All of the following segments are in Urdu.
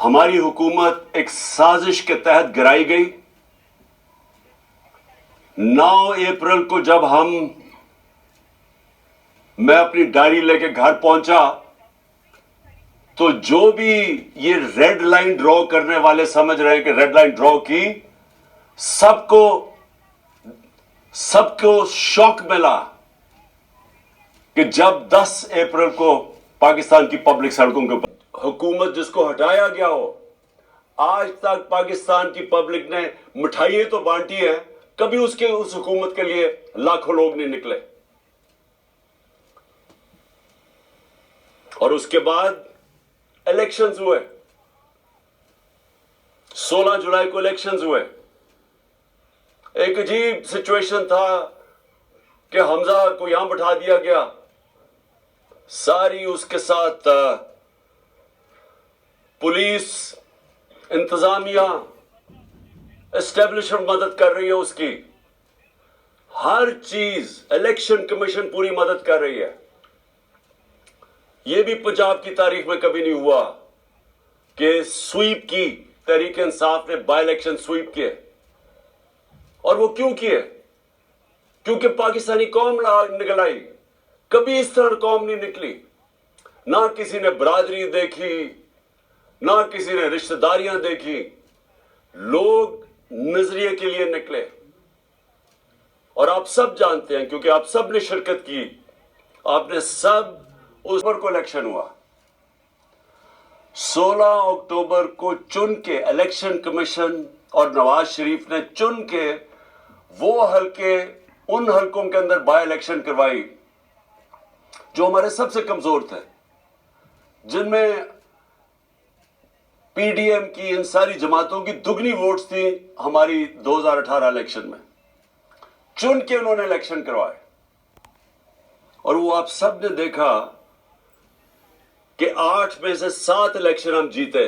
ہماری حکومت ایک سازش کے تحت گرائی گئی. 9 اپریل کو جب میں اپنی ڈائری لے کے گھر پہنچا تو جو بھی یہ ریڈ لائن ڈرا کرنے والے سمجھ رہے ہیں کہ ریڈ لائن ڈرا کی, سب کو شوق ملا کہ جب 10 اپریل کو پاکستان کی پبلک سڑکوں کے اوپر حکومت جس کو ہٹایا گیا ہو, آج تک پاکستان کی پبلک نے مٹھائیاں تو بانٹی ہیں, کبھی اس حکومت کے لیے لاکھوں لوگ نہیں نکلے. اور اس کے بعد الیکشنز ہوئے, 16 جولائی کو الیکشنز ہوئے. ایک عجیب سچویشن تھا کہ حمزہ کو یہاں بٹھا دیا گیا, ساری اس کے ساتھ پولیس, انتظامیہ, اسٹیبلشمنٹ مدد کر رہی ہے اس کی, ہر چیز, الیکشن کمیشن پوری مدد کر رہی ہے. یہ بھی پنجاب کی تاریخ میں کبھی نہیں ہوا کہ سویپ کی, تحریک انصاف نے بائی الیکشن سویپ کیے. اور وہ کیوں کیے؟ کیونکہ پاکستانی قوم نکل آئی. کبھی اس طرح قوم نہیں نکلی, نہ کسی نے برادری دیکھی, نہ کسی نے رشتہ داریاں دیکھی, لوگ نظریے کے لیے نکلے. اور آپ سب جانتے ہیں کیونکہ آپ سب نے شرکت کی, آپ نے سب اس پر کو الیکشن ہوا. 16 اکتوبر کو چن کے الیکشن کمیشن اور نواز شریف نے چن کے وہ حلقے, ان حلقوں کے اندر بائی الیکشن کروائی جو ہمارے سب سے کمزور تھے, جن میں پی ڈی ایم کی, ان ساری جماعتوں کی دگنی ووٹس تھی ہماری 2018 الیکشن میں. چن کے انہوں نے الیکشن کروائے, اور وہ آپ سب نے دیکھا کہ 8 میں سے 7 الیکشن ہم جیتے,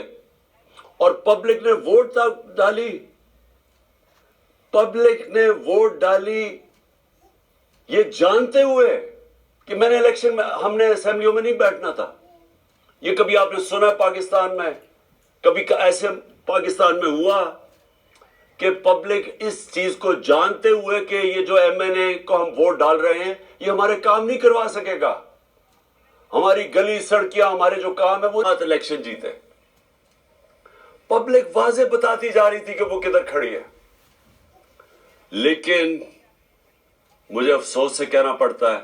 اور پبلک نے ووٹ ڈالی. پبلک نے ووٹ ڈالی یہ جانتے ہوئے کہ میں نے الیکشن میں, ہم نے اسمبلیوں میں نہیں بیٹھنا تھا. یہ کبھی آپ نے سنا پاکستان میں, کبھی ایسے پاکستان میں ہوا کہ پبلک اس چیز کو جانتے ہوئے کہ یہ جو ایم این اے کو ہم ووٹ ڈال رہے ہیں یہ ہمارے کام نہیں کروا سکے گا, ہماری گلی سڑکیاں, ہمارے جو کام ہے وہ الیکشن جیتے. پبلک واضح بتاتی جا رہی تھی کہ وہ کدھر کھڑی ہے. لیکن مجھے افسوس سے کہنا پڑتا ہے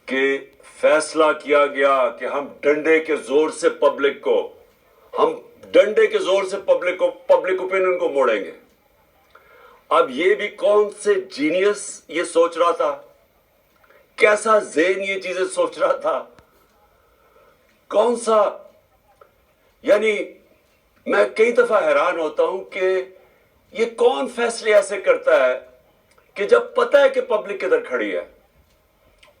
کہ فیصلہ کیا گیا کہ ہم ڈنڈے کے زور سے پبلک اوپینین کو موڑیں گے. اب یہ بھی کون سے جینیس یہ سوچ رہا تھا, کیسا ذہن یہ چیزیں سوچ رہا تھا, کون سا, یعنی میں کئی دفعہ حیران ہوتا ہوں کہ یہ کون فیصلے ایسے کرتا ہے کہ جب پتہ ہے کہ پبلک کدھر کھڑی ہے,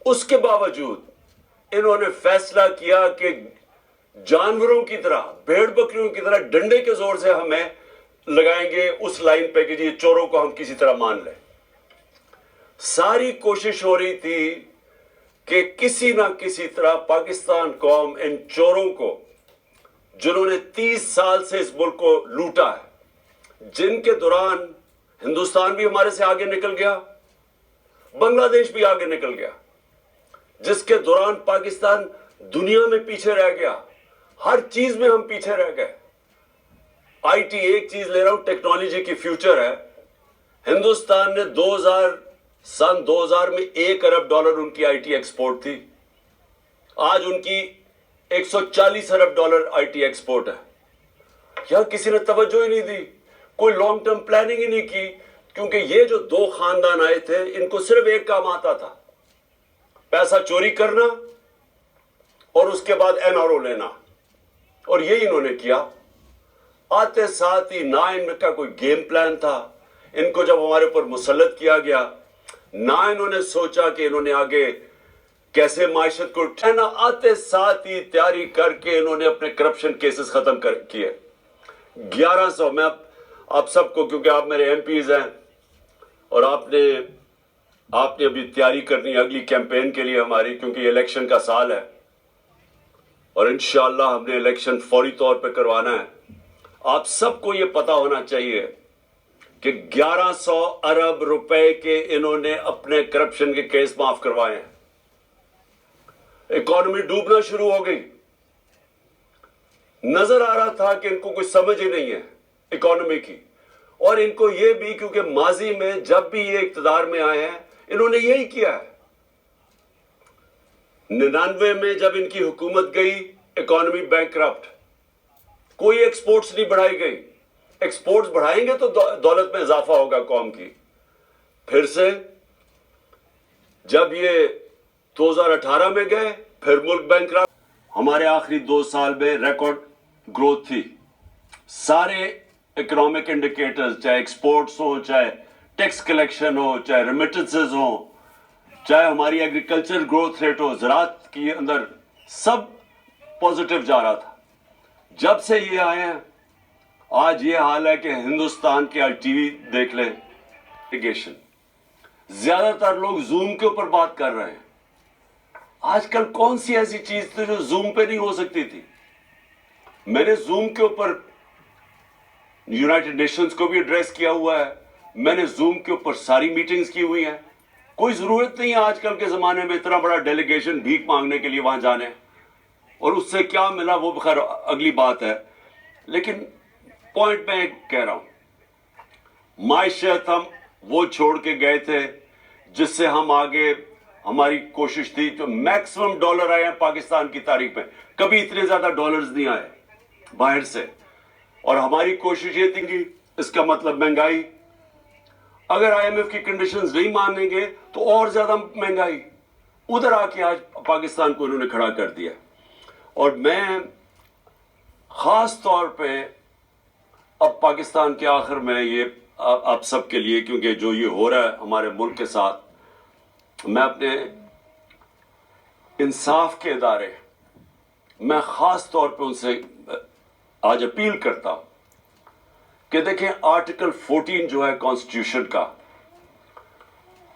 اس کے باوجود انہوں نے فیصلہ کیا کہ جانوروں کی طرح, بھیڑ بکریوں کی طرح ڈنڈے کے زور سے ہمیں لگائیں گے اس لائن پہ کہ جی چوروں کو ہم کسی طرح مان لیں. ساری کوشش ہو رہی تھی کہ کسی نہ کسی طرح پاکستان قوم ان چوروں کو, جنہوں نے 30 سال سے اس ملک کو لوٹا ہے, جن کے دوران ہندوستان بھی ہمارے سے آگے نکل گیا, بنگلہ دیش بھی آگے نکل گیا, جس کے دوران پاکستان دنیا میں پیچھے رہ گیا, ہر چیز میں ہم پیچھے رہ گئے. آئی ٹی, ایک چیز لے رہا ہوں, ٹیکنالوجی کی فیوچر ہے. ہندوستان نے سن 2000 میں $1 ارب ان کی آئی ٹی ایکسپورٹ تھی, آج ان کی $140 ارب آئی ٹی ایکسپورٹ ہے. یہاں کسی نے توجہ ہی نہیں دی, کوئی لانگ ٹرم پلاننگ ہی نہیں کی, کیونکہ یہ جو 2 خاندان آئے تھے ان کو صرف ایک کام آتا تھا, پیسہ چوری کرنا اور اس کے بعد این آر او لینا, اور یہی انہوں نے کیا. آتے ساتھ ہی نہ ان کا کوئی گیم پلان تھا, ان کو جب ہمارے اوپر مسلط کیا گیا, نہ انہوں نے سوچا کہ انہوں نے آگے کیسے معیشت کو اٹھانا, آتے ساتھ ہی تیاری کر کے انہوں نے اپنے کرپشن کیسز ختم کیے. 1100, میں آپ سب کو, کیونکہ آپ میرے ایم پیز ہیں اور آپ نے ابھی تیاری کرنی ہے اگلی کیمپین کے لیے ہماری, کیونکہ یہ الیکشن کا سال ہے. اور انشاءاللہ ہم نے الیکشن فوری طور پہ کروانا ہے. آپ سب کو یہ پتا ہونا چاہیے کہ 1100 ارب روپے کے انہوں نے اپنے کرپشن کے کیس معاف کروائے ہیں. اکانومی ڈوبنا شروع ہو گئی. نظر آ رہا تھا کہ ان کو کوئی سمجھ ہی نہیں ہے اکانومی کی. اور ان کو یہ بھی کیونکہ ماضی میں جب بھی یہ اقتدار میں آئے ہیں انہوں نے یہی کیا ہے. 99 میں جب ان کی حکومت گئی اکانومی بینکرپٹ, کوئی ایکسپورٹس نہیں بڑھائی گئی. ایکسپورٹس بڑھائیں گے تو دولت میں اضافہ ہوگا قوم کی. پھر سے جب یہ 2018 میں گئے پھر ملک بینکرپٹ. ہمارے آخری 2 سال میں ریکارڈ گروتھ تھی. سارے اکنامک انڈیکیٹرز, چاہے ایکسپورٹس ہو, چاہے ٹیکس کلیکشن ہو, چاہے ریمیٹنسز ہو, چاہے ہماری ایگریکلچر گروتھ ریٹ ہو, زراعت کے اندر, سب پازیٹیو جا رہا تھا. جب سے یہ آئے ہیں آج یہ حال ہے کہ ہندوستان کے آج ٹی وی دیکھ لیں, زیادہ تر لوگ زوم کے اوپر بات کر رہے ہیں. آج کل کون سی ایسی چیز تھی جو زوم پہ نہیں ہو سکتی تھی؟ میں نے زوم کے اوپر یونائٹڈ نیشنز کو بھی ایڈریس کیا ہوا ہے. میں نے زوم کے اوپر ساری میٹنگز کی ہوئی ہیں. کوئی ضرورت نہیں ہے آج کل کے زمانے میں اتنا بڑا ڈیلیگیشن بھیک مانگنے کے لیے وہاں جانے. اور اس سے کیا ملا وہ بخیر اگلی بات ہے. لیکن پوائنٹ میں کہہ رہا ہوں, معیشت ہم وہ چھوڑ کے گئے تھے جس سے ہم آگے, ہماری کوشش تھی جو میکسیمم ڈالر آئے ہیں پاکستان کی تاریخ میں. کبھی اتنے زیادہ ڈالرز نہیں آئے باہر سے. اور ہماری کوشش یہ تھی کہ اس کا مطلب مہنگائی. اگر آئی ایم ایف کی کنڈیشنز نہیں مانیں گے تو اور زیادہ مہنگائی. ادھر آ کے آج پاکستان کو انہوں نے کھڑا کر دیا. اور میں خاص طور پہ اب پاکستان کے آخر میں یہ آپ سب کے لیے, کیونکہ جو یہ ہو رہا ہے ہمارے ملک کے ساتھ, میں اپنے انصاف کے ادارے, میں خاص طور پہ ان سے آج اپیل کرتا ہوں کہ دیکھیں آرٹیکل 14 جو ہے کانسٹیٹیوشن کا,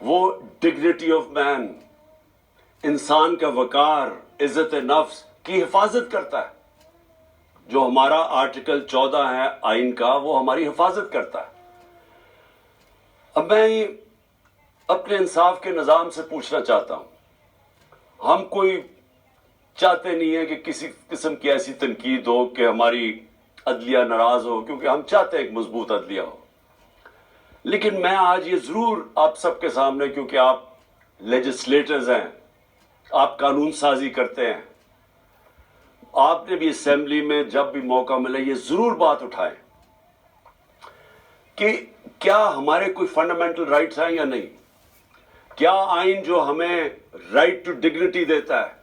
وہ ڈگنیٹی آف مین, انسان کا وقار, عزت نفس کی حفاظت کرتا ہے. جو ہمارا آرٹیکل 14 ہے آئین کا, وہ ہماری حفاظت کرتا ہے. اب میں اپنے انصاف کے نظام سے پوچھنا چاہتا ہوں, ہم کوئی چاہتے نہیں ہیں کہ کسی قسم کی ایسی تنقید ہو کہ ہماری عدلیہ ناراض ہو, کیونکہ ہم چاہتے ہیں ایک مضبوط عدلیہ ہو. لیکن میں آج یہ ضرور آپ سب کے سامنے, کیونکہ آپ لیجسلیٹرز ہیں, آپ قانون سازی کرتے ہیں, آپ نے بھی اسمبلی میں جب بھی موقع ملے یہ ضرور بات اٹھائیں کہ کیا ہمارے کوئی فنڈامنٹل رائٹس ہیں یا نہیں. کیا آئین جو ہمیں رائٹ ٹو ڈگنیٹی دیتا ہے,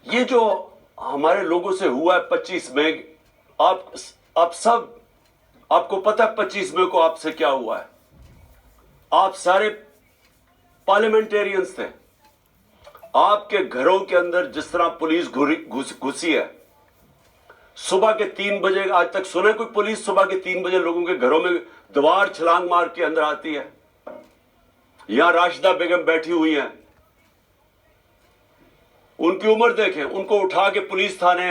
یہ جو ہمارے لوگوں سے ہوا ہے 25 مئی, آپ سب, آپ کو پتہ ہے 25 مئی کو آپ سے کیا ہوا ہے. آپ سارے پارلیمنٹیرینز تھے. آپ کے گھروں کے اندر جس طرح پولیس گھسی ہے, صبح کے 3 بجے, آج تک سنا کوئی پولیس صبح کے 3 بجے لوگوں کے گھروں میں دیوار چھلانگ مار کے اندر آتی ہے؟ یہاں راشدہ بیگم بیٹھی ہوئی ہیں, ان کی عمر دیکھیں, ان کو اٹھا کے پولیس تھانے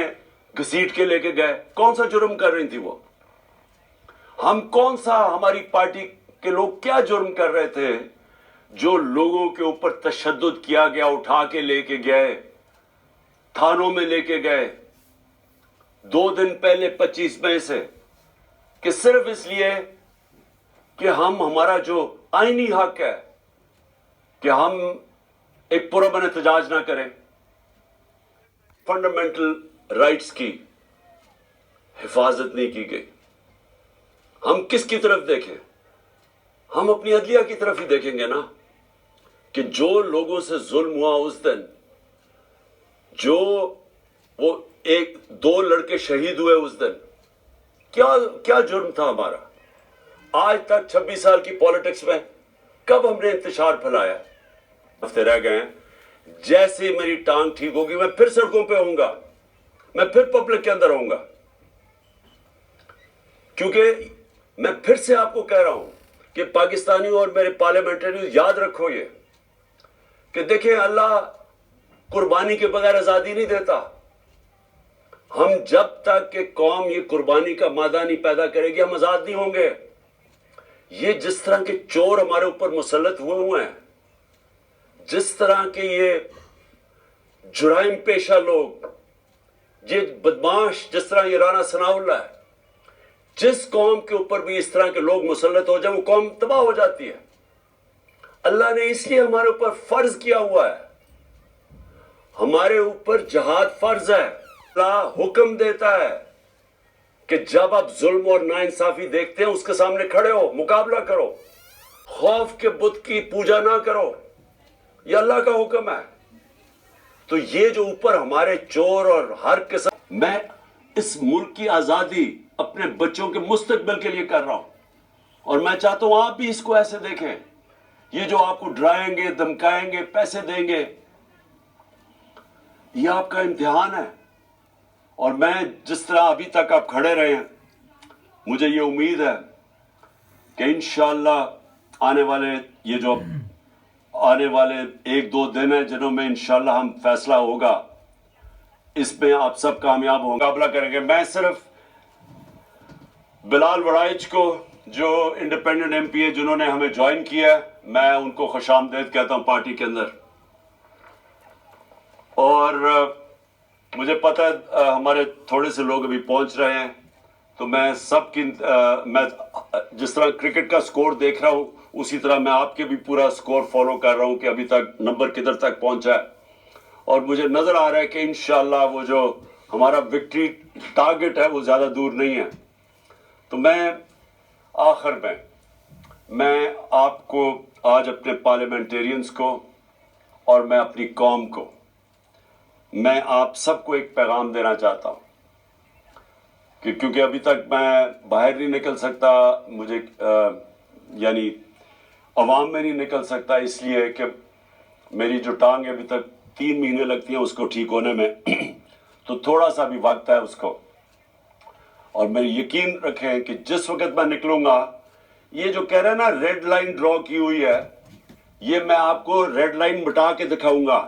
گھسیٹ کے لے کے گئے. کون سا جرم کر رہی تھی وہ؟ ہم کون سا, ہماری پارٹی کے لوگ کیا جرم کر رہے تھے جو لوگوں کے اوپر تشدد کیا گیا, اٹھا کے لے کے گئے, تھانوں میں لے کے گئے 2 دن پہلے 25 مئی سے, کہ صرف اس لیے کہ ہمارا جو آئینی حق ہے کہ ہم ایک پرامن احتجاج نہ کریں. فنڈامنٹل رائٹس کی حفاظت نہیں کی گئی. ہم کس کی طرف دیکھیں؟ ہم اپنی عدلیہ کی طرف ہی دیکھیں گے نا, کہ جو لوگوں سے ظلم ہوا اس دن, جو وہ 2 لڑکے شہید ہوئے اس دن, کیا جرم تھا ہمارا؟ آج تک 26 سال کی پالیٹکس میں کب ہم نے انتشار پھیلایا؟ ہفتے رہ گئے ہیں. جیسے ہی میری ٹانگ ٹھیک ہوگی میں پھر سڑکوں پہ ہوں گا, میں پھر پبلک کے اندر ہوں گا. کیونکہ میں پھر سے آپ کو کہہ رہا ہوں کہ پاکستانیوں اور میرے پارلیمنٹریوں یاد رکھو یہ کہ دیکھیں اللہ قربانی کے بغیر آزادی نہیں دیتا. ہم جب تک کہ قوم یہ قربانی کا مادہ نہیں پیدا کرے گی ہم آزاد نہیں ہوں گے. یہ جس طرح کے چور ہمارے اوپر مسلط ہوئے ہیں, جس طرح کے یہ جرائم پیشہ لوگ, یہ بدماش, جس طرح یہ رانا ثناء اللہ ہے, جس قوم کے اوپر بھی اس طرح کے لوگ مسلط ہو جائیں وہ قوم تباہ ہو جاتی ہے. اللہ نے اس لیے ہمارے اوپر فرض کیا ہوا ہے, ہمارے اوپر جہاد فرض ہے. اللہ حکم دیتا ہے کہ جب آپ ظلم اور ناانصافی دیکھتے ہیں اس کے سامنے کھڑے ہو, مقابلہ کرو, خوف کے بت کی پوجا نہ کرو. یہ اللہ کا حکم ہے. تو یہ جو اوپر ہمارے چور اور ہر قسم, میں اس ملک کی آزادی اپنے بچوں کے مستقبل کے لیے کر رہا ہوں, اور میں چاہتا ہوں آپ بھی اس کو ایسے دیکھیں. یہ جو آپ کو ڈرائیں گے, دھمکائیں گے, پیسے دیں گے, یہ آپ کا امتحان ہے. اور میں جس طرح ابھی تک آپ کھڑے رہے ہیں, مجھے یہ امید ہے کہ انشاءاللہ آنے والے ایک دو دن ہیں جنہوں میں انشاءاللہ ہم فیصلہ ہوگا, اس میں آپ سب کامیاب ہوں گے, مقابلہ کریں گے. میں صرف بلال وڑائچ کو, جو انڈیپینڈنٹ ایم پی ہے, جنہوں نے ہمیں جوائن کیا ہے, میں ان کو خوش آمدید کہتا ہوں پارٹی کے اندر. اور مجھے پتہ ہے ہمارے تھوڑے سے لوگ ابھی پہنچ رہے ہیں, تو میں سب کی, میں جس طرح کرکٹ کا سکور دیکھ رہا ہوں اسی طرح میں آپ کے بھی پورا سکور فالو کر رہا ہوں کہ ابھی تک نمبر کدھر تک پہنچا ہے. اور مجھے نظر آ رہا ہے کہ انشاءاللہ وہ جو ہمارا وکٹری ٹارگٹ ہے وہ زیادہ دور نہیں ہے. تو میں آخر میں آپ کو آج اپنے پارلیمنٹیرینز کو اور میں اپنی قوم کو, میں آپ سب کو ایک پیغام دینا چاہتا ہوں کہ کیونکہ ابھی تک میں باہر نہیں نکل سکتا, مجھے یعنی عوام میں نہیں نکل سکتا, اس لیے کہ میری جو ٹانگ ابھی تک 3 مہینے لگتی ہیں اس کو ٹھیک ہونے میں, تو تھوڑا سا بھی وقت ہے اس کو. اور میں یقین رکھیں کہ جس وقت میں نکلوں گا, یہ جو کہہ رہے ہیں نا ریڈ لائن ڈرا کی ہوئی ہے, یہ میں آپ کو ریڈ لائن مٹا کے دکھاؤں گا.